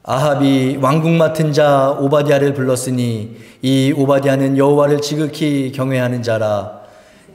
아합이 왕궁 맡은 자 오바댜를 불렀으니 이 오바댜는 여호와를 지극히 경외하는 자라.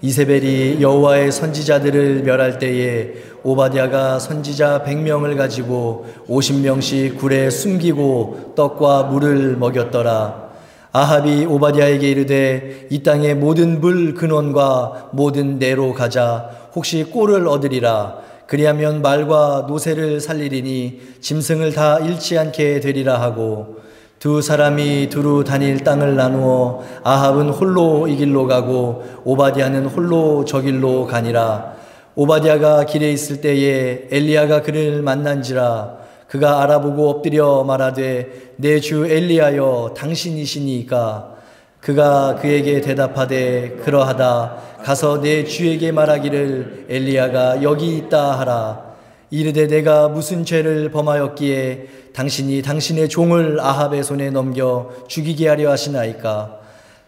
이세벨이 여호와의 선지자들을 멸할 때에 오바댜가 선지자 100명을 가지고 50명씩 굴에 숨기고 떡과 물을 먹였더라. 아합이 오바댜에게 이르되 이 땅의 모든 물 근원과 모든 내로 가자. 혹시 꼴을 얻으리라. 그리하면 말과 노새를 살리리니 짐승을 다 잃지 않게 되리라 하고, 두 사람이 두루 다닐 땅을 나누어 아합은 홀로 이 길로 가고 오바댜는 홀로 저 길로 가니라. 오바댜가 길에 있을 때에 엘리야가 그를 만난지라. 그가 알아보고 엎드려 말하되 내 주 엘리야여 당신이시니까. 그가 그에게 대답하되 그러하다. 가서 내 주에게 말하기를 엘리야가 여기 있다 하라. 이르되 내가 무슨 죄를 범하였기에 당신이 당신의 종을 아합의 손에 넘겨 죽이게 하려 하시나이까.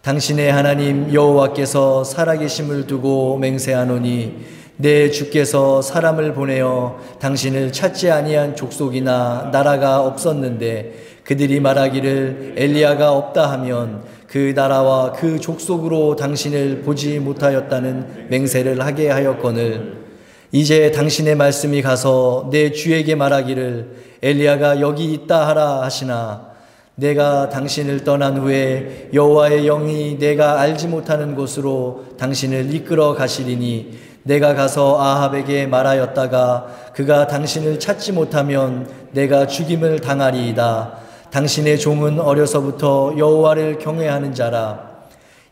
당신의 하나님 여호와께서 살아계심을 두고 맹세하노니 내 주께서 사람을 보내어 당신을 찾지 아니한 족속이나 나라가 없었는데 그들이 말하기를 엘리야가 없다 하면 그 나라와 그 족속으로 당신을 보지 못하였다는 맹세를 하게 하였거늘, 이제 당신의 말씀이 가서 내 주에게 말하기를 엘리야가 여기 있다 하라 하시나, 내가 당신을 떠난 후에 여호와의 영이 내가 알지 못하는 곳으로 당신을 이끌어 가시리니 내가 가서 아합에게 말하였다가 그가 당신을 찾지 못하면 내가 죽임을 당하리이다. 당신의 종은 어려서부터 여호와를 경외하는 자라.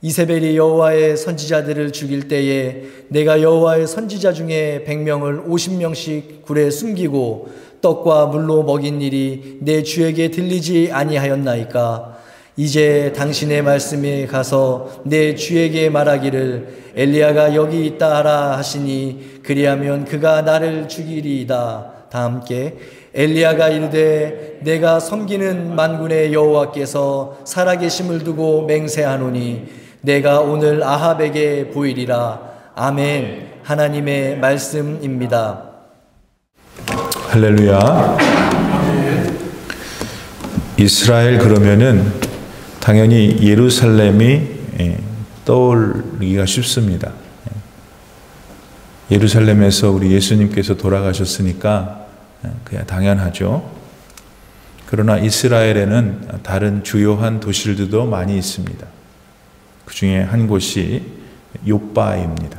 이세벨이 여호와의 선지자들을 죽일 때에 내가 여호와의 선지자 중에 100명을 50명씩 굴에 숨기고 떡과 물로 먹인 일이 내 주에게 들리지 아니하였나이까. 이제 당신의 말씀에 가서 내 주에게 말하기를 엘리야가 여기 있다 하라 하시니 그리하면 그가 나를 죽이리이다. 다 함께 엘리야가 이르되 내가 섬기는 만군의 여호와께서 살아계심을 두고 맹세하노니 내가 오늘 아합에게 보이리라. 아멘. 하나님의 말씀입니다. 할렐루야. 이스라엘 그러면은 당연히 예루살렘이 떠올리기가 쉽습니다. 예루살렘에서 우리 예수님께서 돌아가셨으니까 그냥 당연하죠. 그러나 이스라엘에는 다른 주요한 도시들도 많이 있습니다. 그 중에 한 곳이 욥바입니다.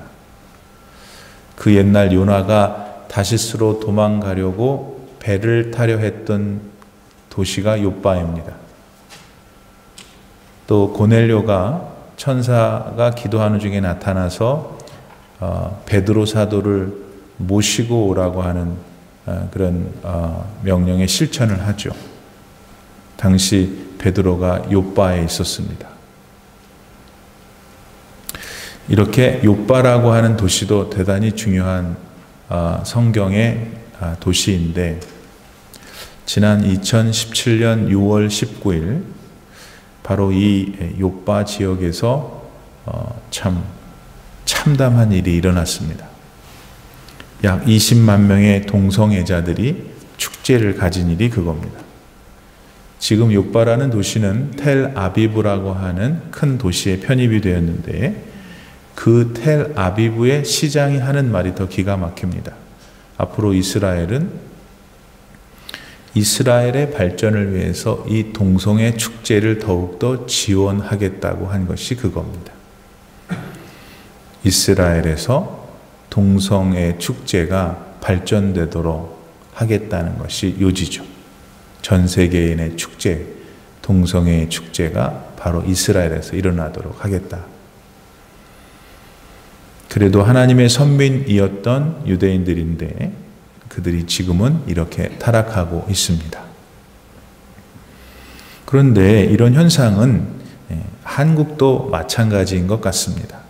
그 옛날 요나가 다시스로 도망가려고 배를 타려 했던 도시가 욥바입니다. 또 고넬료가 천사가 기도하는 중에 나타나서 베드로 사도를 모시고 오라고 하는 그런 명령의 실천을 하죠. 당시 베드로가 욥바에 있었습니다. 이렇게 욥바라고 하는 도시도 대단히 중요한 성경의 도시인데, 지난 2017년 6월 19일 바로 이 욥바 지역에서 참 참담한 일이 일어났습니다. 약 20만 명의 동성애자들이 축제를 가진 일이 그겁니다. 지금 욥바라는 도시는 텔 아비브라고 하는 큰 도시에 편입이 되었는데, 그 텔 아비브의 시장이 하는 말이 더 기가 막힙니다. 앞으로 이스라엘의 발전을 위해서 이 동성애 축제를 더욱더 지원하겠다고 한 것이 그겁니다. 이스라엘에서 동성애 축제가 발전되도록 하겠다는 것이 요지죠. 전 세계인의 축제, 동성애의 축제가 바로 이스라엘에서 일어나도록 하겠다. 그래도 하나님의 선민이었던 유대인들인데 그들이 지금은 이렇게 타락하고 있습니다. 그런데 이런 현상은 한국도 마찬가지인 것 같습니다.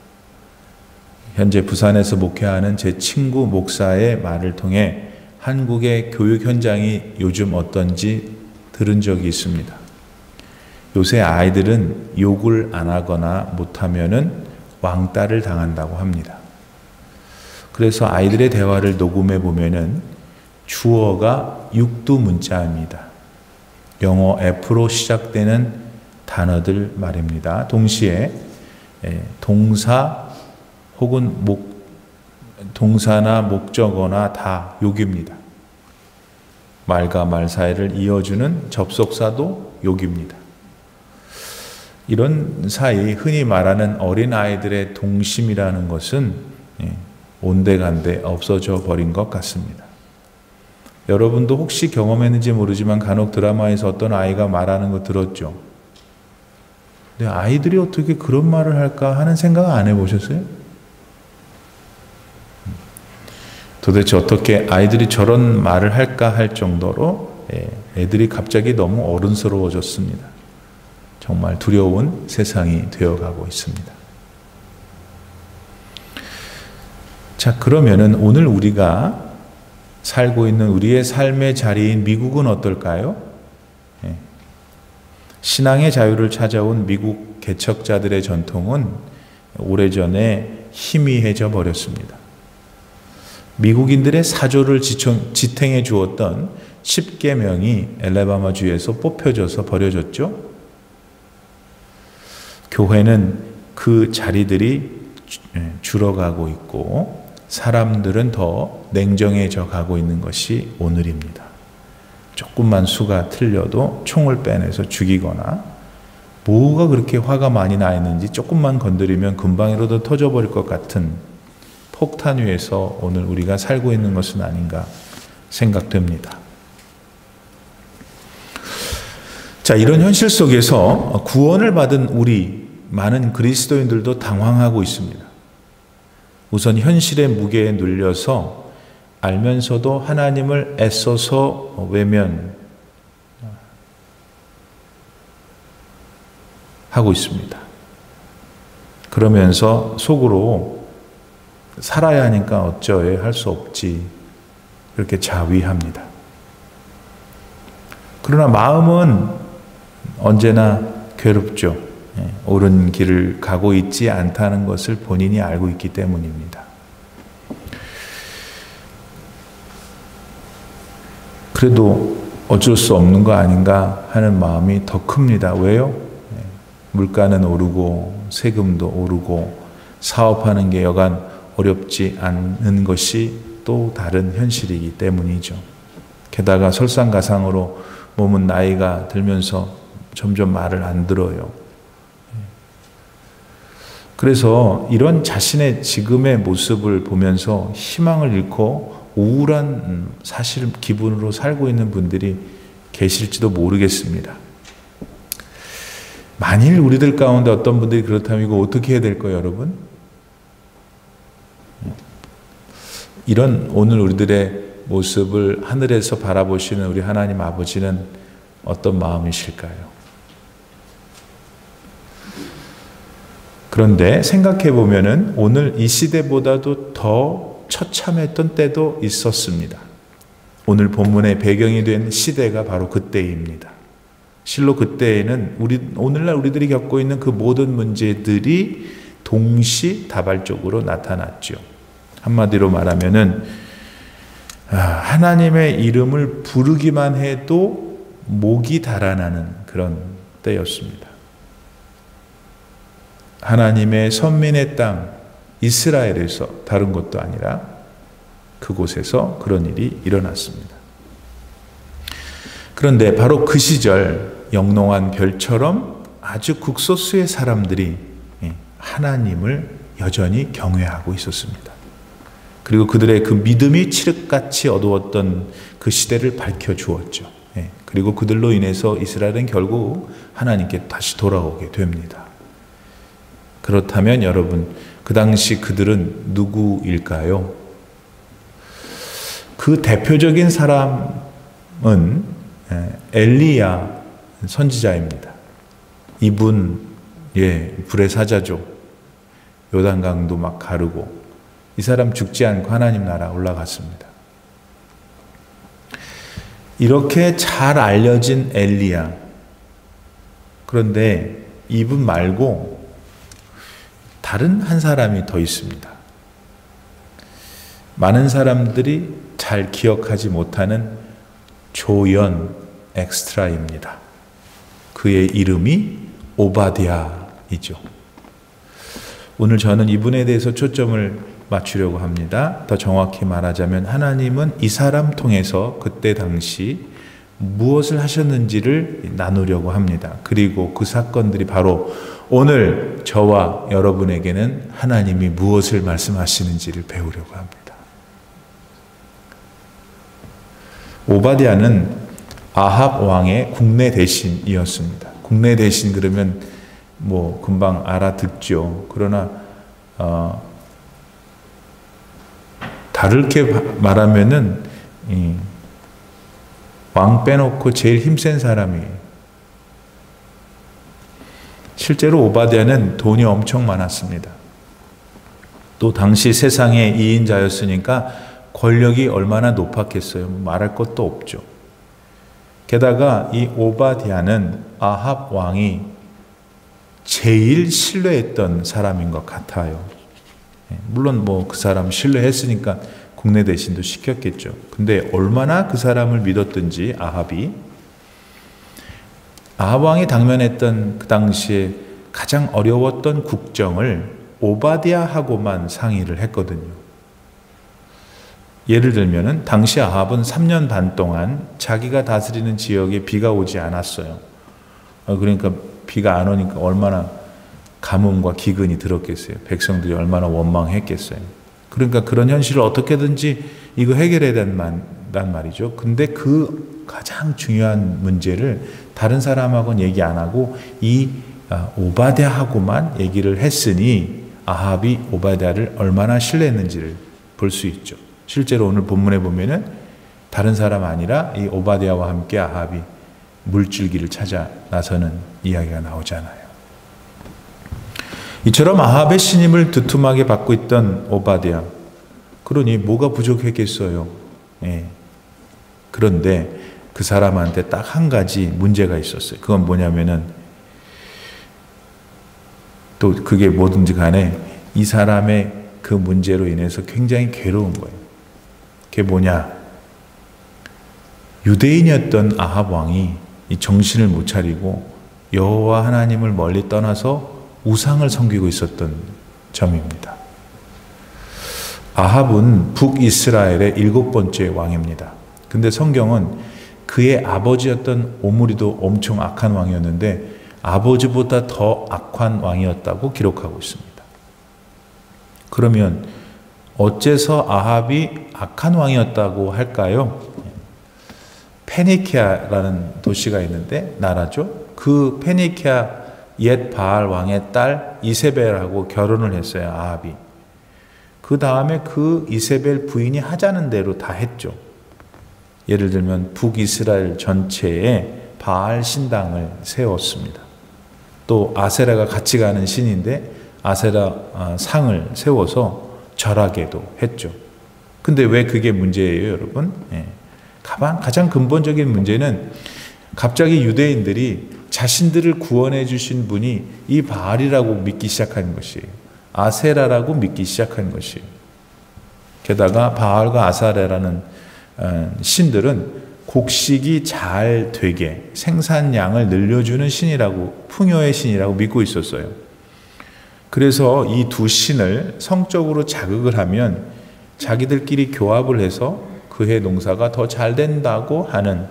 현재 부산에서 목회하는 제 친구 목사의 말을 통해 한국의 교육 현장이 요즘 어떤지 들은 적이 있습니다. 요새 아이들은 욕을 안 하거나 못하면은 왕따를 당한다고 합니다. 그래서 아이들의 대화를 녹음해 보면은 주어가 육두 문자입니다. 영어 F로 시작되는 단어들 말입니다. 동시에 동사 혹은 동사나 목적어나 다 욕입니다. 말과 말 사이를 이어주는 접속사도 욕입니다. 이런 사이 흔히 말하는 어린아이들의 동심이라는 것은 온데간데 없어져 버린 것 같습니다. 여러분도 혹시 경험했는지 모르지만 간혹 드라마에서 어떤 아이가 말하는 거 들었죠? 근데 아이들이 어떻게 그런 말을 할까 하는 생각 안 해보셨어요? 도대체 어떻게 아이들이 저런 말을 할까 할 정도로 애들이 갑자기 너무 어른스러워졌습니다. 정말 두려운 세상이 되어가고 있습니다. 자, 그러면은 오늘 우리가 살고 있는 우리의 삶의 자리인 미국은 어떨까요? 신앙의 자유를 찾아온 미국 개척자들의 전통은 오래전에 희미해져 버렸습니다. 미국인들의 사조를 지탱해 주었던 10계명이 엘레바마주에서 뽑혀져서 버려졌죠. 교회는 그 자리들이 줄어가고 있고 사람들은 더 냉정해져 가고 있는 것이 오늘입니다. 조금만 수가 틀려도 총을 빼내서 죽이거나 뭐가 그렇게 화가 많이 나 있는지 조금만 건드리면 금방이라도 터져버릴 것 같은 폭탄 위에서 오늘 우리가 살고 있는 것은 아닌가 생각됩니다. 자, 이런 현실 속에서 구원을 받은 우리 많은 그리스도인들도 당황하고 있습니다. 우선 현실의 무게에 눌려서 알면서도 하나님을 애써서 외면하고 있습니다. 그러면서 속으로 살아야 하니까 어쩌해 할 수 없지 그렇게 자위합니다. 그러나 마음은 언제나 괴롭죠. 옳은 길을 가고 있지 않다는 것을 본인이 알고 있기 때문입니다. 그래도 어쩔 수 없는 거 아닌가 하는 마음이 더 큽니다. 왜요? 물가는 오르고 세금도 오르고 사업하는 게 여간 어렵지 않은 것이 또 다른 현실이기 때문이죠. 게다가 설상가상으로 몸은 나이가 들면서 점점 말을 안 들어요. 그래서 이런 자신의 지금의 모습을 보면서 희망을 잃고 우울한 사실 기분으로 살고 있는 분들이 계실지도 모르겠습니다. 만일 우리들 가운데 어떤 분들이 그렇다면 이거 어떻게 해야 될까요, 여러분? 이런 오늘 우리들의 모습을 하늘에서 바라보시는 우리 하나님 아버지는 어떤 마음이실까요? 그런데 생각해 보면은 오늘 이 시대보다도 더 처참했던 때도 있었습니다. 오늘 본문의 배경이 된 시대가 바로 그때입니다. 실로 그때에는 오늘날 우리들이 겪고 있는 그 모든 문제들이 동시다발적으로 나타났죠. 한마디로 말하면은 하나님의 이름을 부르기만 해도 목이 달아나는 그런 때였습니다. 하나님의 선민의 땅 이스라엘에서 다른 것도 아니라 그곳에서 그런 일이 일어났습니다. 그런데 바로 그 시절 영롱한 별처럼 아주 극소수의 사람들이 하나님을 여전히 경외하고 있었습니다. 그리고 그들의 그 믿음이 칠흑같이 어두웠던 그 시대를 밝혀주었죠. 그리고 그들로 인해서 이스라엘은 결국 하나님께 다시 돌아오게 됩니다. 그렇다면 여러분, 그 당시 그들은 누구일까요? 그 대표적인 사람은 엘리야 선지자입니다. 이분, 불의 사자죠. 요단강도 막 가르고 이 사람 죽지 않고 하나님 나라 올라갔습니다. 이렇게 잘 알려진 엘리야. 그런데 이분 말고 다른 한 사람이 더 있습니다. 많은 사람들이 잘 기억하지 못하는 조연 엑스트라입니다. 그의 이름이 오바댜이죠. 오늘 저는 이분에 대해서 초점을 맞추려고 합니다. 더 정확히 말하자면 하나님은 이 사람 통해서 그때 당시 무엇을 하셨는지를 나누려고 합니다. 그리고 그 사건들이 바로 오늘 저와 여러분에게는 하나님이 무엇을 말씀하시는지를 배우려고 합니다. 오바댜는 아합 왕의 국내 대신이었습니다. 국내 대신 그러면 뭐 금방 알아듣죠. 그러나 다르게 말하면은 왕 빼놓고 제일 힘센 사람이에요. 실제로 오바댜는 돈이 엄청 많았습니다. 또 당시 세상의 2인자였으니까 권력이 얼마나 높았겠어요. 말할 것도 없죠. 게다가 이 오바댜는 아합 왕이 제일 신뢰했던 사람인 것 같아요. 물론 뭐 그 사람 신뢰했으니까 국내 대신도 시켰겠죠. 근데 얼마나 그 사람을 믿었든지 아합 왕이 당면했던 그 당시에 가장 어려웠던 국정을 오바댜하고만 상의를 했거든요. 예를 들면은 당시 아합은 3년 반 동안 자기가 다스리는 지역에 비가 오지 않았어요. 그러니까 비가 안 오니까 얼마나 가뭄과 기근이 들었겠어요. 백성들이 얼마나 원망했겠어요. 그러니까 그런 현실을 어떻게든지 이거 해결해야 된단 말이죠. 근데 그 가장 중요한 문제를 다른 사람하고는 얘기 안 하고 이 오바댜하고만 얘기를 했으니 아합이 오바댜를 얼마나 신뢰했는지를 볼 수 있죠. 실제로 오늘 본문에 보면은 다른 사람 아니라 이 오바댜와 함께 아합이 물줄기를 찾아 나서는 이야기가 나오잖아요. 이처럼 아합의 신임을 두툼하게 받고 있던 오바댜. 그러니 뭐가 부족했겠어요. 예. 그런데 그 사람한테 딱 한 가지 문제가 있었어요. 그건 뭐냐면은 또 그게 뭐든지 간에 이 사람의 그 문제로 인해서 굉장히 괴로운 거예요. 그게 뭐냐? 유대인이었던 아합 왕이 이 정신을 못 차리고 여호와 하나님을 멀리 떠나서 우상을 섬기고 있었던 점입니다. 아합은 북이스라엘의 7번째 왕입니다. 근데 성경은 그의 아버지였던 오므리도 엄청 악한 왕이었는데 아버지보다 더 악한 왕이었다고 기록하고 있습니다. 그러면 어째서 아합이 악한 왕이었다고 할까요? 페니키아라는 도시가 있는데 나라죠. 그 페니키아 옛 바알 왕의 딸 이세벨하고 결혼을 했어요. 아합이. 그 다음에 그 이세벨 부인이 하자는 대로 다 했죠. 예를 들면 북이스라엘 전체에 바알 신당을 세웠습니다. 또 아세라가 같이 가는 신인데 아세라 상을 세워서 절하게도 했죠. 근데 왜 그게 문제예요, 여러분? 예. 가장 근본적인 문제는 갑자기 유대인들이 자신들을 구원해 주신 분이 이 바알이라고 믿기 시작한 것이에요. 아세라라고 믿기 시작한 것이에요. 게다가 바알과 아세라라는 신들은 곡식이 잘 되게 생산량을 늘려주는 신이라고, 풍요의 신이라고 믿고 있었어요. 그래서 이 두 신을 성적으로 자극을 하면 자기들끼리 교합을 해서 그해 농사가 더 잘 된다고 하는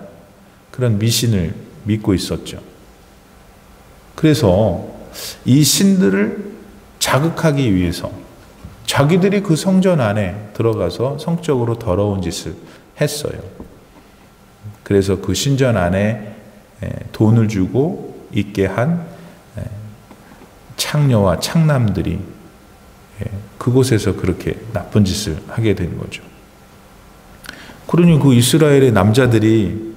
그런 미신을 믿고 있었죠. 그래서 이 신들을 자극하기 위해서 자기들이 그 성전 안에 들어가서 성적으로 더러운 짓을 했어요. 그래서 그 신전 안에 돈을 주고 있게 한 창녀와 창남들이 그곳에서 그렇게 나쁜 짓을 하게 된 거죠. 그러니 그 이스라엘의 남자들이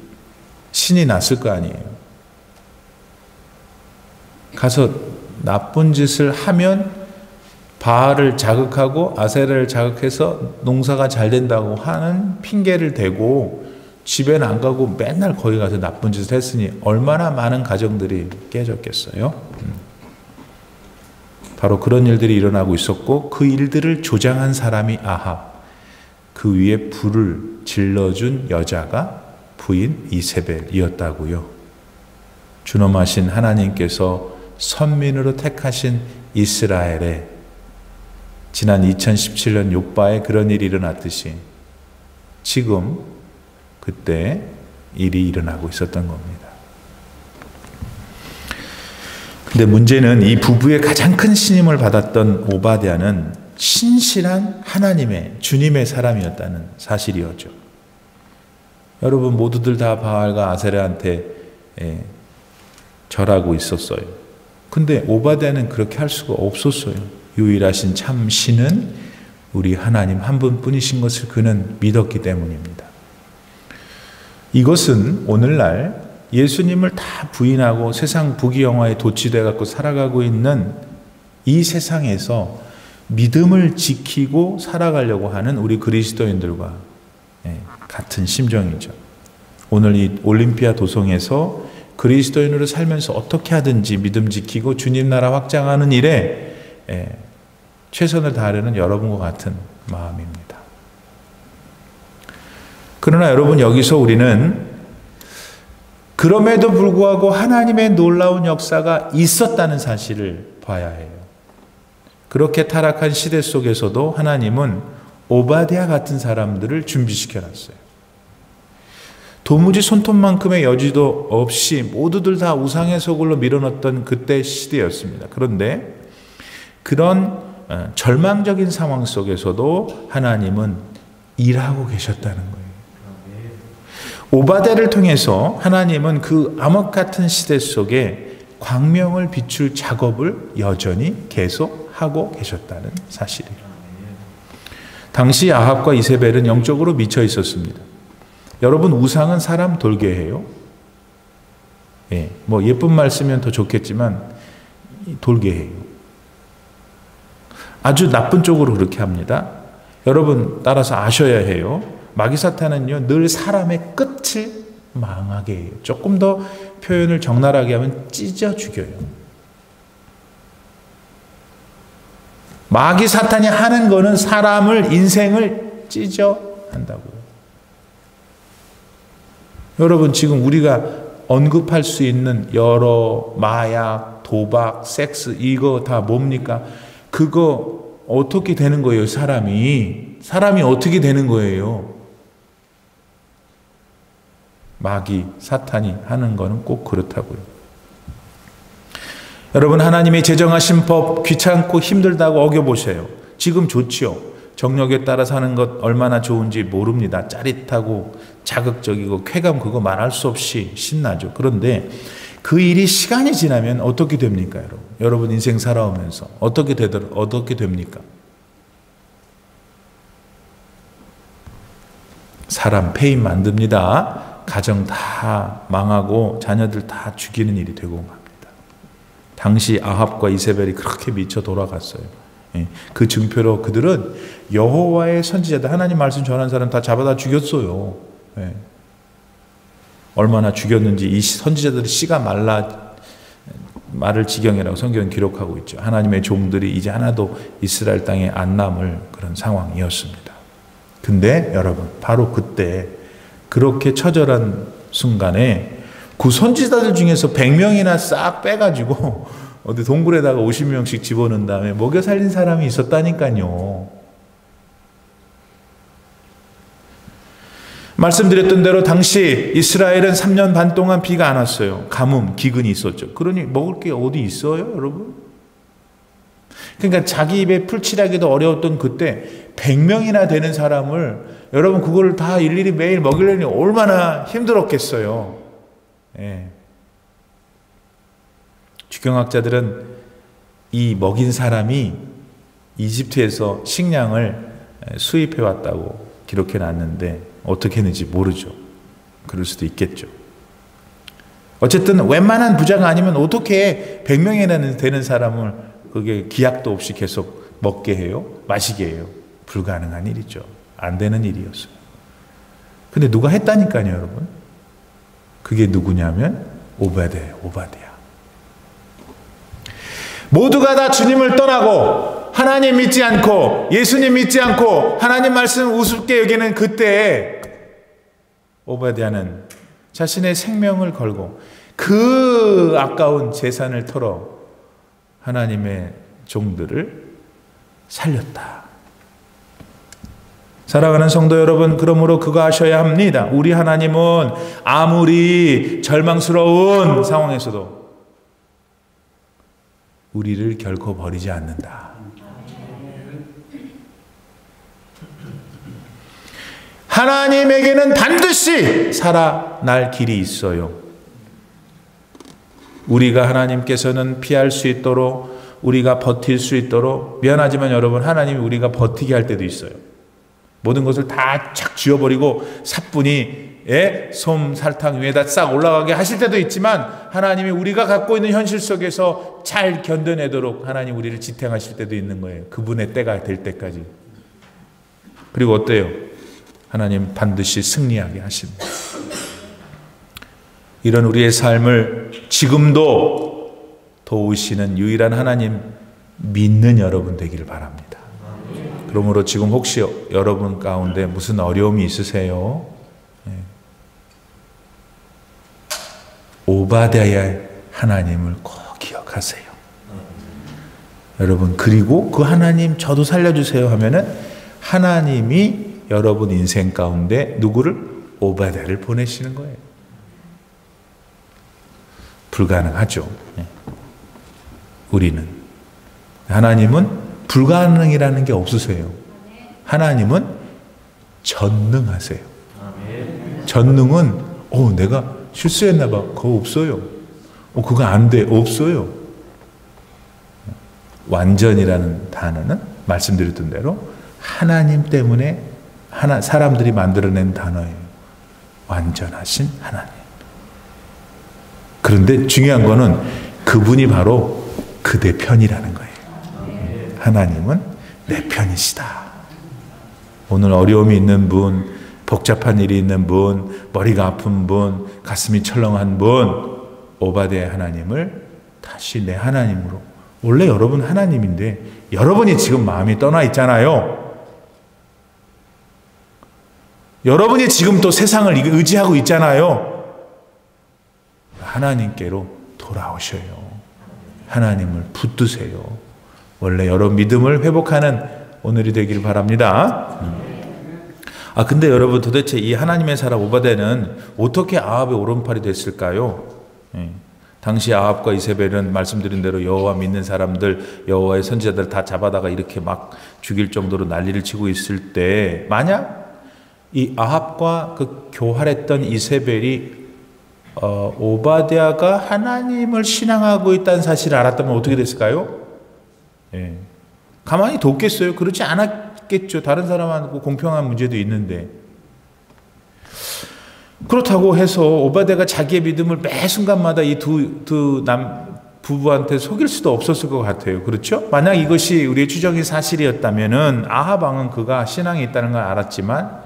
신이 났을 거 아니에요. 가서 나쁜 짓을 하면 바알을 자극하고 아세라를 자극해서 농사가 잘 된다고 하는 핑계를 대고 집에는 안 가고 맨날 거기 가서 나쁜 짓을 했으니 얼마나 많은 가정들이 깨졌겠어요. 바로 그런 일들이 일어나고 있었고 그 일들을 조장한 사람이 아합, 그 위에 불을 질러준 여자가 부인 이세벨이었다고요. 준엄하신 하나님께서 선민으로 택하신 이스라엘에 지난 2017년 욥바에 그런 일이 일어났듯이 지금 그때 일이 일어나고 있었던 겁니다. 근데 문제는 이 부부의 가장 큰 신임을 받았던 오바댜는 신실한 하나님의 주님의 사람이었다는 사실이었죠. 여러분 모두들 다 바알과 아세라한테 절하고 있었어요. 근데 오바댜는 그렇게 할 수가 없었어요. 유일하신 참 신은 우리 하나님 한 분뿐이신 것을 그는 믿었기 때문입니다. 이것은 오늘날 예수님을 다 부인하고 세상 부귀영화에 도취되어 갖고 살아가고 있는 이 세상에서 믿음을 지키고 살아가려고 하는 우리 그리스도인들과 같은 심정이죠. 오늘 이 올림피아 도성에서 그리스도인으로 살면서 어떻게 하든지 믿음 지키고 주님 나라 확장하는 일에 최선을 다하려는 여러분과 같은 마음입니다. 그러나 여러분 여기서 우리는 그럼에도 불구하고 하나님의 놀라운 역사가 있었다는 사실을 봐야 해요. 그렇게 타락한 시대 속에서도 하나님은 오바댜 같은 사람들을 준비시켜 놨어요. 도무지 손톱만큼의 여지도 없이 모두들 다 우상의 소굴로 밀어넣었던 그때 시대였습니다. 그런데 그런 절망적인 상황 속에서도 하나님은 일하고 계셨다는 거예요. 오바댜를 통해서 하나님은 그 암흑 같은 시대 속에 광명을 비출 작업을 여전히 계속하고 계셨다는 사실이에요. 당시 아합과 이세벨은 영적으로 미쳐 있었습니다. 여러분 우상은 사람 돌게 해요. 뭐 예쁜 말 쓰면 더 좋겠지만 돌게 해요. 아주 나쁜 쪽으로 그렇게 합니다. 여러분 따라서 아셔야 해요. 마귀사탄은요 늘 사람의 끝을 망하게 해요. 조금 더 표현을 적나라하게 하면 찢어 죽여요. 마귀사탄이 하는 거는 사람을 인생을 찢어 한다고요. 여러분 지금 우리가 언급할 수 있는 여러 마약, 도박, 섹스 이거 다 뭡니까? 그거 어떻게 되는 거예요? 사람이 어떻게 되는 거예요? 마귀, 사탄이 하는 거는 꼭 그렇다고요. 여러분 하나님의 제정하신 법 귀찮고 힘들다고 어겨보세요. 지금 좋지요. 정력에 따라 사는 것 얼마나 좋은지 모릅니다. 짜릿하고 자극적이고 쾌감 그거 말할 수 없이 신나죠. 그런데 그 일이 시간이 지나면 어떻게 됩니까, 여러분? 여러분 인생 살아오면서 어떻게 됩니까? 사람 폐인 만듭니다. 가정 다 망하고 자녀들 다 죽이는 일이 되고 맙니다. 당시 아합과 이세벨이 그렇게 미쳐 돌아갔어요. 그 증표로 그들은 여호와의 선지자들, 하나님 말씀 전한 사람 다 잡아다 죽였어요. 얼마나 죽였는지 이 선지자들의 씨가 마를 지경이라고 성경은 기록하고 있죠. 하나님의 종들이 이제 하나도 이스라엘 땅에 안 남을 그런 상황이었습니다. 근데 여러분 바로 그때 그렇게 처절한 순간에 그 선지자들 중에서 100명이나 싹 빼가지고 어디 동굴에다가 50명씩 집어넣은 다음에 먹여 살린 사람이 있었다니까요. 말씀드렸던 대로 당시 이스라엘은 3년 반 동안 비가 안 왔어요. 가뭄, 기근이 있었죠. 그러니 먹을 게 어디 있어요, 여러분? 그러니까 자기 입에 풀칠하기도 어려웠던 그때 100명이나 되는 사람을 여러분 그걸 다 일일이 매일 먹이려니 얼마나 힘들었겠어요. 주경학자들은 이 먹인 사람이 이집트에서 식량을 수입해 왔다고 기록해 놨는데 어떻게 했는지 모르죠. 그럴 수도 있겠죠. 어쨌든 웬만한 부자가 아니면 어떻게 100명이나 되는 사람을 그게 기약도 없이 계속 먹게 해요? 마시게 해요? 불가능한 일이죠. 안 되는 일이었어요. 근데 누가 했다니까요, 여러분. 그게 누구냐면 오바댜예요. 오바댜. 모두가 다 주님을 떠나고 하나님 믿지 않고 예수님 믿지 않고 하나님 말씀 우습게 여기는 그때에 오바댜는 자신의 생명을 걸고 그 아까운 재산을 털어 하나님의 종들을 살렸다. 사랑하는 성도 여러분, 그러므로 그거 아셔야 합니다. 우리 하나님은 아무리 절망스러운 상황에서도 우리를 결코 버리지 않는다. 하나님에게는 반드시 살아날 길이 있어요. 우리가 하나님께서는 피할 수 있도록, 우리가 버틸 수 있도록, 미안하지만 여러분, 하나님이 우리가 버티게 할 때도 있어요. 모든 것을 다 착 쥐어버리고 사뿐히 솜, 설탕 위에다 싹 올라가게 하실 때도 있지만, 하나님이 우리가 갖고 있는 현실 속에서 잘 견뎌내도록 하나님 우리를 지탱하실 때도 있는 거예요. 그분의 때가 될 때까지. 그리고 어때요? 하나님 반드시 승리하게 하십니다. 이런 우리의 삶을 지금도 도우시는 유일한 하나님 믿는 여러분 되기를 바랍니다. 그러므로 지금 혹시 여러분 가운데 무슨 어려움이 있으세요? 오바댜의 하나님을 꼭 기억하세요. 여러분, 그리고 그 하나님 저도 살려주세요 하면은 하나님이 여러분 인생 가운데 누구를? 오바댜를 보내시는 거예요. 불가능하죠. 우리는. 하나님은 불가능이라는 게 없으세요. 하나님은 전능하세요. 전능은 내가 실수했나 봐. 그거 없어요. 그거 안 돼. 없어요. 완전이라는 단어는 말씀드렸던 대로 하나님 때문에 사람들이 만들어낸 단어예요. 완전하신 하나님. 그런데 중요한 거는 그분이 바로 그대 편이라는 거예요. 하나님은 내 편이시다. 오늘 어려움이 있는 분, 복잡한 일이 있는 분, 머리가 아픈 분, 가슴이 철렁한 분, 오바댜의 하나님을 다시 내 하나님으로. 원래 여러분 하나님인데 여러분이 지금 마음이 떠나 있잖아요. 여러분이 지금 또 세상을 의지하고 있잖아요. 하나님께로 돌아오셔요. 하나님을 붙드세요. 원래 여러분 믿음을 회복하는 오늘이 되기를 바랍니다. 근데 여러분, 도대체 이 하나님의 사람 오바댜는 어떻게 아합의 오른팔이 됐을까요? 당시 아합과 이세벨은 말씀드린 대로 여호와 믿는 사람들, 여호와의 선지자들 다 잡아다가 이렇게 막 죽일 정도로 난리를 치고 있을 때, 만약 이 아합과 그 교활했던 이세벨이 오바댜가 하나님을 신앙하고 있다는 사실을 알았다면 어떻게 됐을까요? 가만히 뒀겠어요? 그렇지 않았겠죠. 다른 사람하고 공평한 문제도 있는데. 그렇다고 해서 오바댜가 자기의 믿음을 매 순간마다 이 두 부부한테 속일 수도 없었을 것 같아요. 그렇죠? 만약 이것이 우리의 추정이 사실이었다면은 아합 왕은 그가 신앙이 있다는 걸 알았지만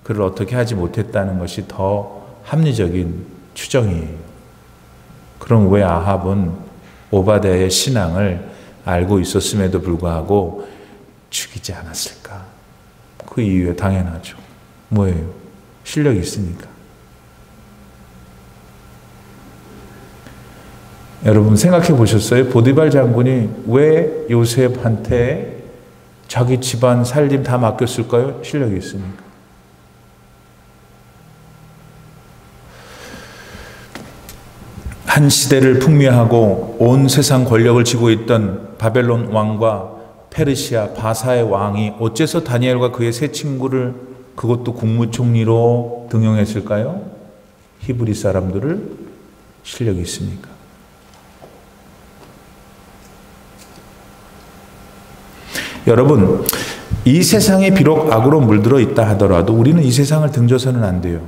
그를 어떻게 하지 못했다는 것이 더 합리적인 추정이에요. 그럼 왜 아합은 오바댜의 신앙을 알고 있었음에도 불구하고 죽이지 않았을까? 그 이유가 당연하죠. 뭐예요? 실력이 있으니까. 여러분 생각해 보셨어요? 보디발 장군이 왜 요셉한테 자기 집안 살림 다 맡겼을까요? 실력이 있으니까. 한 시대를 풍미하고 온 세상 권력을 쥐고 있던 바벨론 왕과 페르시아 바사의 왕이 어째서 다니엘과 그의 세 친구를, 그것도 국무총리로 등용했을까요? 히브리 사람들을 실력이 있으니까. 여러분, 이 세상이 비록 악으로 물들어 있다 하더라도 우리는 이 세상을 등져서는 안 돼요.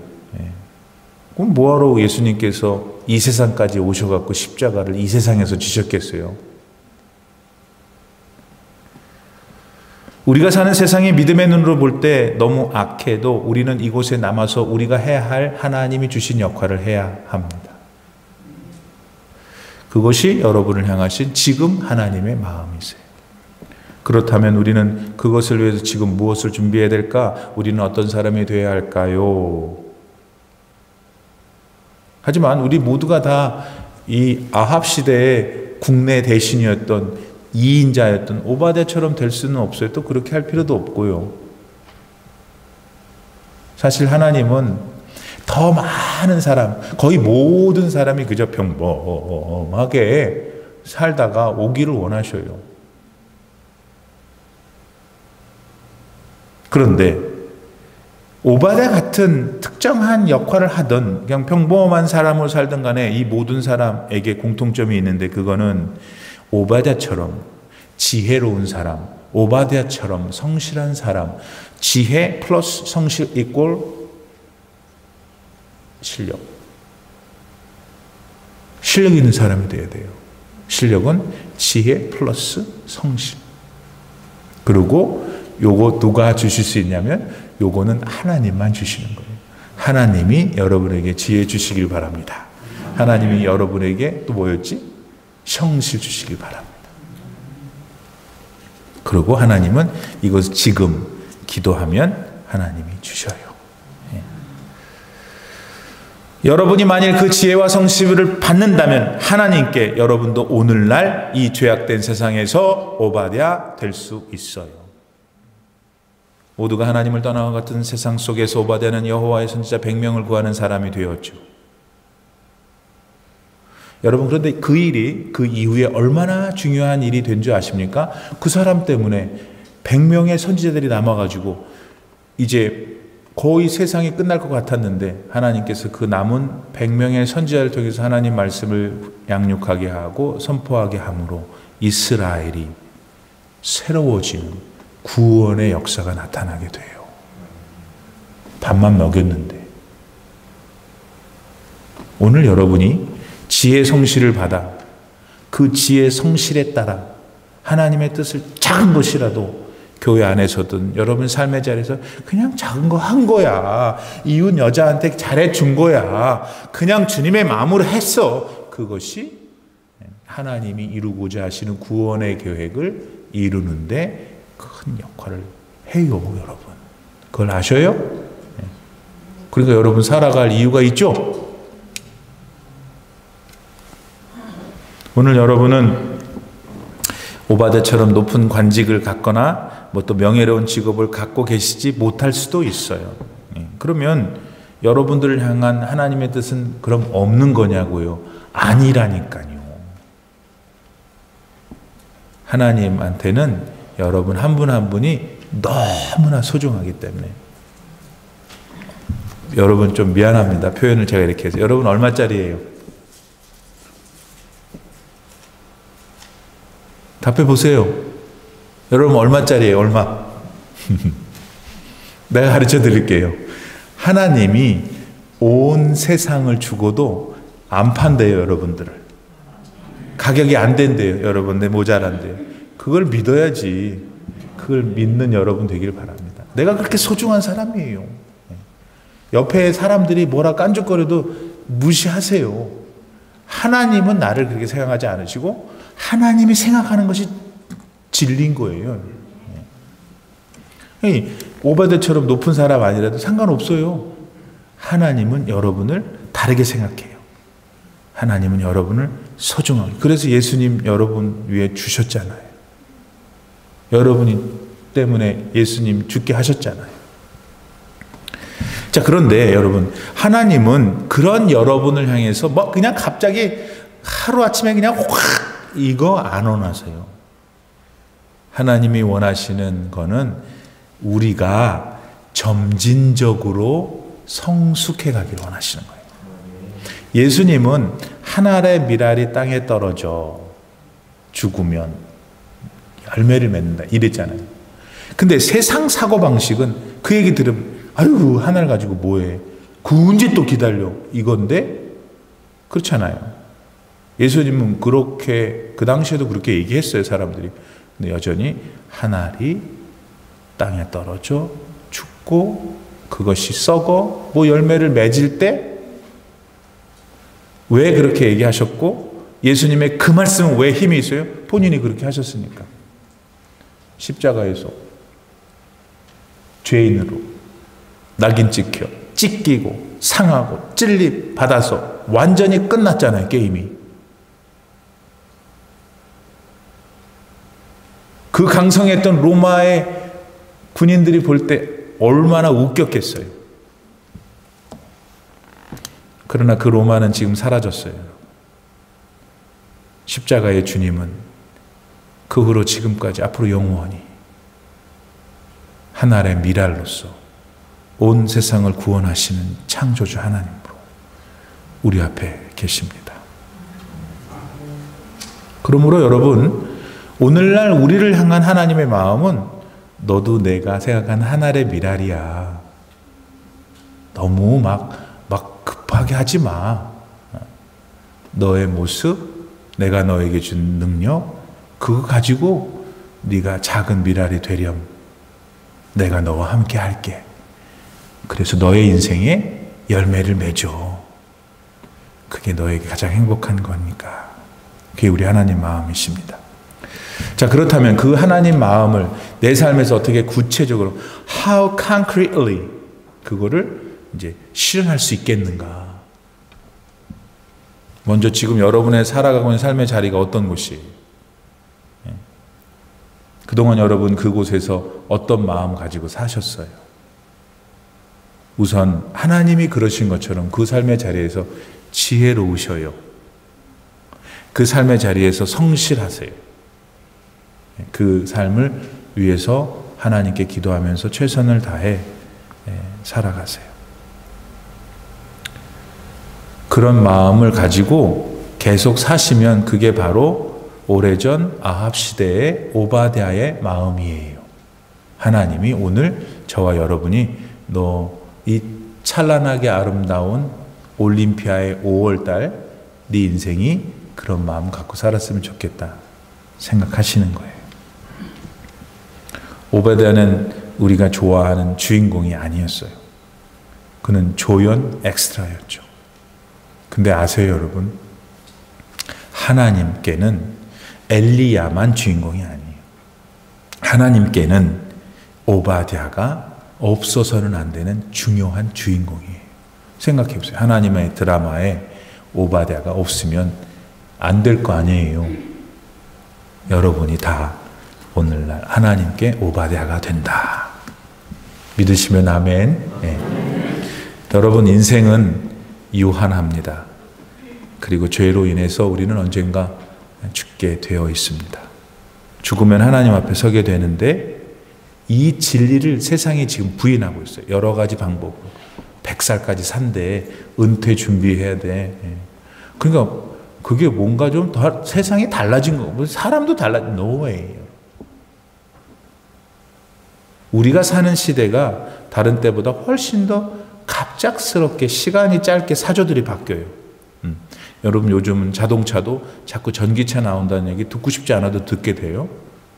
그럼 뭐하러 예수님께서 이 세상까지 오셔갖고 십자가를 이 세상에서 지셨겠어요? 우리가 사는 세상이 믿음의 눈으로 볼 때 너무 악해도 우리는 이곳에 남아서 우리가 해야 할 하나님이 주신 역할을 해야 합니다. 그것이 여러분을 향하신 지금 하나님의 마음이세요. 그렇다면 우리는 그것을 위해서 지금 무엇을 준비해야 될까? 우리는 어떤 사람이 되어야 할까요? 하지만 우리 모두가 다 이 아합 시대의 국내 대신이었던 이인자였던 오바댜처럼 될 수는 없어요. 또 그렇게 할 필요도 없고요. 사실 하나님은 더 많은 사람, 거의 모든 사람이 그저 평범하게 살다가 오기를 원하셔요. 그런데 오바댜 같은 특정한 역할을 하던 그냥 평범한 사람으로 살던 간에 이 모든 사람에게 공통점이 있는데, 그거는 오바댜처럼 지혜로운 사람, 오바댜처럼 성실한 사람, 지혜 플러스 성실 이꼴 실력. 실력 있는 사람이 돼야 돼요. 실력은 지혜 플러스 성실. 그리고 요거 누가 주실 수 있냐면 요거는 하나님만 주시는 거예요. 하나님이 여러분에게 지혜 주시길 바랍니다. 하나님이 여러분에게 또 뭐였지? 성실 주시길 바랍니다. 그리고 하나님은 이것을 지금 기도하면 하나님이 주셔요. 예. 여러분이 만일 그 지혜와 성실을 받는다면 하나님께 여러분도 오늘날 이 죄악된 세상에서 오바댜 될 수 있어요. 모두가 하나님을 떠나와 같은 세상 속에서 오바댜는 여호와의 선지자 100명을 구하는 사람이 되었죠. 여러분, 그런데 그 일이 그 이후에 얼마나 중요한 일이 된 줄 아십니까? 그 사람 때문에 100명의 선지자들이 남아가지고 이제 거의 세상이 끝날 것 같았는데 하나님께서 그 남은 100명의 선지자를 통해서 하나님 말씀을 양육하게 하고 선포하게 함으로 이스라엘이 새로워지는 구원의 역사가 나타나게 돼요. 밥만 먹였는데. 오늘 여러분이 지혜 성실을 받아 그 지혜 성실에 따라 하나님의 뜻을 작은 것이라도 교회 안에서든 여러분 삶의 자리에서 그냥 작은 거 한 거야. 이웃 여자한테 잘해준 거야. 그냥 주님의 마음으로 했어. 그것이 하나님이 이루고자 하시는 구원의 계획을 이루는데 큰 역할을 해요, 여러분. 그걸 아셔요? 그러니까 여러분 살아갈 이유가 있죠? 오늘 여러분은 오바댜처럼 높은 관직을 갖거나 뭐 또 명예로운 직업을 갖고 계시지 못할 수도 있어요. 그러면 여러분들을 향한 하나님의 뜻은 그럼 없는 거냐고요? 아니라니까요. 하나님한테는 여러분 한 분 한 분이 너무나 소중하기 때문에. 여러분 좀 미안합니다. 표현을 제가 이렇게 해서. 여러분 얼마짜리예요? 답해 보세요. 여러분 얼마짜리예요? 얼마? 내가 가르쳐 드릴게요. 하나님이 온 세상을 주고도 안 판대요, 여러분들을. 가격이 안 된대요, 여러분. 내 모자란대요. 그걸 믿어야지. 그걸 믿는 여러분 되기를 바랍니다. 내가 그렇게 소중한 사람이에요. 옆에 사람들이 뭐라 깐죽거려도 무시하세요. 하나님은 나를 그렇게 생각하지 않으시고 하나님이 생각하는 것이 진리인 거예요. 오바댜처럼 높은 사람 아니라도 상관없어요. 하나님은 여러분을 다르게 생각해요. 하나님은 여러분을 소중하게. 그래서 예수님 여러분 위해 주셨잖아요. 여러분이 때문에 예수님 죽게 하셨잖아요. 자, 그런데 여러분, 하나님은 그런 여러분을 향해서 뭐 그냥 갑자기 하루아침에 그냥 확 이거 안 원하세요. 하나님이 원하시는 거는 우리가 점진적으로 성숙해 가기를 원하시는 거예요. 예수님은 한 알의 밀알이 땅에 떨어져 죽으면 열매를 맺는다 이랬잖아요. 근데 세상 사고방식은 그 얘기 들으면 아유, 한 알 가지고 뭐해? 그 언제 또 기다려? 이건데 그렇잖아요. 예수님은 그렇게 그 당시에도 그렇게 얘기했어요, 사람들이. 근데 여전히 한 알이 땅에 떨어져 죽고 그것이 썩어 뭐 열매를 맺을 때 왜 그렇게 얘기하셨고 예수님의 그 말씀은 왜 힘이 있어요? 본인이 그렇게 하셨으니까. 십자가에서 죄인으로 낙인 찍혀 찢기고 상하고 찔림 받아서 완전히 끝났잖아요, 게임이. 그 강성했던 로마의 군인들이 볼 때 얼마나 웃겼겠어요. 그러나 그 로마는 지금 사라졌어요. 십자가의 주님은 그 후로 지금까지 앞으로 영원히 하나의 미랄로서 온 세상을 구원하시는 창조주 하나님으로 우리 앞에 계십니다. 그러므로 여러분, 오늘날 우리를 향한 하나님의 마음은 너도 내가 생각한 하나의 미랄이야. 너무 막 급하게 하지 마. 너의 모습, 내가 너에게 준 능력, 그거 가지고 네가 작은 미랄이 되렴. 내가 너와 함께 할게. 그래서 너의 인생에 열매를 맺어. 그게 너에게 가장 행복한 거니까. 그게 우리 하나님 마음이십니다. 자, 그렇다면 그 하나님 마음을 내 삶에서 어떻게 구체적으로 how concretely 그거를 이제 실현할 수 있겠는가? 먼저 지금 여러분의 살아가고 있는 삶의 자리가 어떤 곳이에요? 그동안 여러분 그곳에서 어떤 마음 가지고 사셨어요? 우선 하나님이 그러신 것처럼 그 삶의 자리에서 지혜로우셔요. 그 삶의 자리에서 성실하세요. 그 삶을 위해서 하나님께 기도하면서 최선을 다해 살아가세요. 그런 마음을 가지고 계속 사시면 그게 바로 오래전 아합 시대의 오바댜의 마음이에요. 하나님이 오늘 저와 여러분이 너 이 찬란하게 아름다운 올림피아의 5월달 네 인생이 그런 마음 갖고 살았으면 좋겠다 생각하시는 거예요. 오바댜는 우리가 좋아하는 주인공이 아니었어요. 그는 조연 엑스트라였죠. 근데 아세요, 여러분? 하나님께는 엘리야만 주인공이 아니에요. 하나님께는 오바댜가 없어서는 안 되는 중요한 주인공이에요. 생각해 보세요. 하나님의 드라마에 오바댜가 없으면 안 될 거 아니에요. 여러분이 다 오늘날 하나님께 오바댜가 된다. 믿으시면 아멘. 네. 여러분, 인생은 유한합니다. 그리고 죄로 인해서 우리는 언젠가 죽게 되어 있습니다. 죽으면 하나님 앞에 서게 되는데 이 진리를 세상이 지금 부인하고 있어요. 여러 가지 방법으로. 100살까지 산대. 은퇴 준비해야 돼. 그러니까 그게 뭔가 좀 더 세상이 달라진 거고 사람도 달라진 no way. 우리가 사는 시대가 다른 때보다 훨씬 더 갑작스럽게 시간이 짧게 사조들이 바뀌어요. 여러분 요즘은 자동차도 자꾸 전기차 나온다는 얘기 듣고 싶지 않아도 듣게 돼요.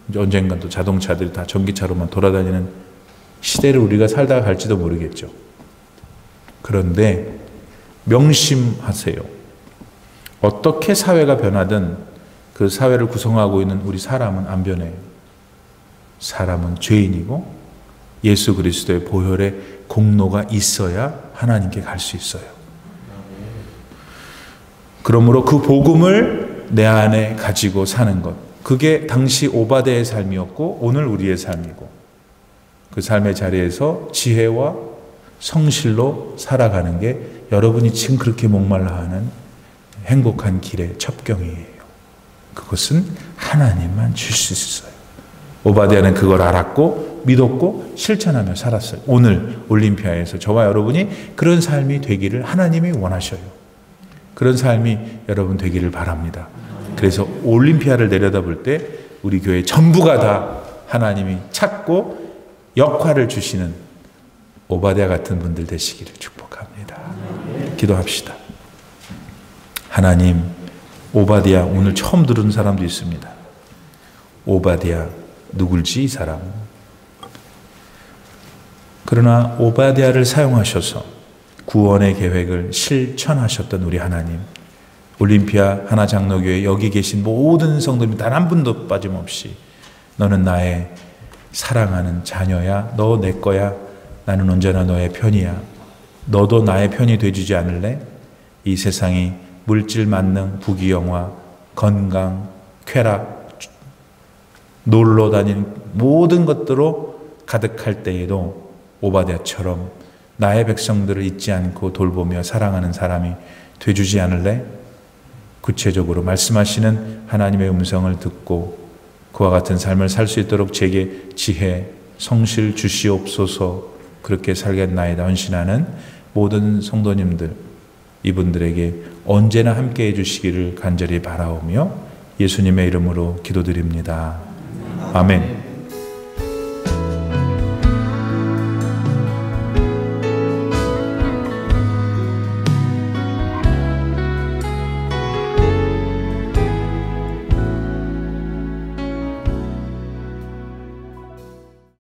이제 언젠간 또 자동차들이 다 전기차로만 돌아다니는 시대를 우리가 살다가 갈지도 모르겠죠. 그런데 명심하세요. 어떻게 사회가 변하든 그 사회를 구성하고 있는 우리 사람은 안 변해요. 사람은 죄인이고 예수 그리스도의 보혈의 공로가 있어야 하나님께 갈 수 있어요. 그러므로 그 복음을 내 안에 가지고 사는 것, 그게 당시 오바댜의 삶이었고 오늘 우리의 삶이고 그 삶의 자리에서 지혜와 성실로 살아가는 게 여러분이 지금 그렇게 목말라 하는 행복한 길의 첩경이에요. 그것은 하나님만 줄 수 있어요. 오바댜는 그걸 알았고 믿었고 실천하며 살았어요. 오늘 올림피아에서 저와 여러분이 그런 삶이 되기를 하나님이 원하셔요. 그런 삶이 여러분 되기를 바랍니다. 그래서 올림피아를 내려다볼 때 우리 교회 전부가 다 하나님이 찾고 역할을 주시는 오바댜 같은 분들 되시기를 축복합니다. 기도합시다. 하나님, 오바댜 오늘 처음 들은 사람도 있습니다. 오바댜 누굴지 이 사람. 그러나 오바댜를 사용하셔서 구원의 계획을 실천하셨던 우리 하나님, 올림피아 하나장로교회 여기 계신 모든 성도님 단 한 분도 빠짐없이 너는 나의 사랑하는 자녀야, 너 내 거야, 나는 언제나 너의 편이야, 너도 나의 편이 돼주지 않을래? 이 세상이 물질 만능, 부귀영화, 건강, 쾌락, 놀러 다니는 모든 것들로 가득할 때에도 오바댜처럼 나의 백성들을 잊지 않고 돌보며 사랑하는 사람이 돼주지 않을래? 구체적으로 말씀하시는 하나님의 음성을 듣고 그와 같은 삶을 살 수 있도록 제게 지혜, 성실 주시옵소서. 그렇게 살겠나이다 헌신하는 모든 성도님들, 이분들에게 언제나 함께해 주시기를 간절히 바라오며 예수님의 이름으로 기도드립니다. 아멘.